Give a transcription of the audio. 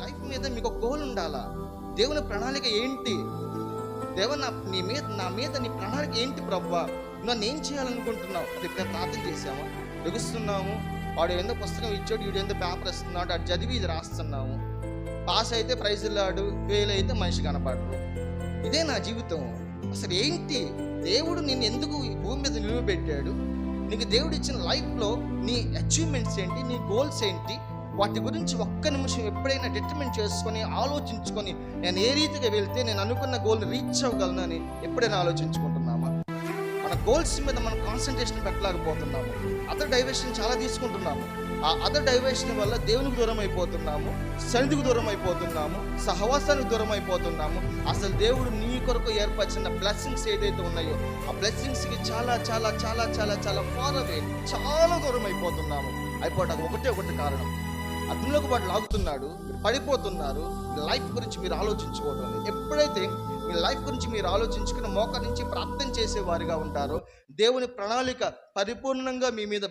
Life మీద మీకు ఒక గోల్ ఉండాలా. దేవుని ప్రణాళిక ఏంటి? దేవా నా మీద నీ ప్రణాళిక ఏంటి ప్రభువా? నన్ను ఏం చేయాలనుకుంటున్నావు? అది ఇప్పుడు ప్రార్థన చేసాము, లెగుస్తున్నాము, వాడు ఏందో పుస్తకం ఇచ్చాడు, వీడు ఏందో పేపర్ ఇస్తున్నాడు, అటు చదివి ఇది రాస్తున్నాము. పాస్ అయితే ప్రైజులాడు, ఫెయిల్ అయితే మనిషి కనపడరు. ఇదే నా జీవితం. అసలు ఏంటి? దేవుడు నిన్ను ఎందుకు ఈ భూమి మీద నిలువబెట్టాడు? నీకు దేవుడు ఇచ్చిన లైఫ్లో నీ అచీవ్మెంట్స్ ఏంటి, నీ గోల్స్ ఏంటి? వాటి గురించి ఒక్క నిమిషం ఎప్పుడైనా డిటర్మిన్ చేసుకొని ఆలోచించుకొని, నేను ఏ రీతిగా వెళ్తే నేను అనుకున్న గోల్ని రీచ్ అవ్వగలను అని ఎప్పుడైనా ఆలోచించుకుంటున్నామా? మన గోల్స్ మీద మనం కాన్సన్ట్రేషన్ పెట్టలేకపోతున్నాము. అదర్ డైవర్షన్ చాలా తీసుకుంటున్నాము. ఆ అదర్ డైవర్షన్ వల్ల దేవునికి దూరం అయిపోతున్నాము, సన్నిధికి దూరం అయిపోతున్నాము, సహవాసానికి దూరం అయిపోతున్నాము. అసలు దేవుడు నీ కొరకు ఏర్పరిచిన బ్లెస్సింగ్స్ ఏదైతే ఉన్నాయో ఆ బ్లెస్సింగ్స్కి చాలా చాలా చాలా చాలా చాలా ఫార్ అవే, చాలా దూరం అయిపోతున్నాము. అయిపోవడానికి ఒకటే కారణం, అదులోకి వాడు లాగుతున్నాడు, మీరు పడిపోతున్నారు. మీ లైఫ్ గురించి మీరు ఆలోచించుకోవడం లేదు. ఎప్పుడైతే మీ లైఫ్ గురించి మీరు ఆలోచించుకుని మోకరించి ప్రార్థన చేసేవారిగా ఉంటారో దేవుని ప్రణాళిక పరిపూర్ణంగా మీ మీద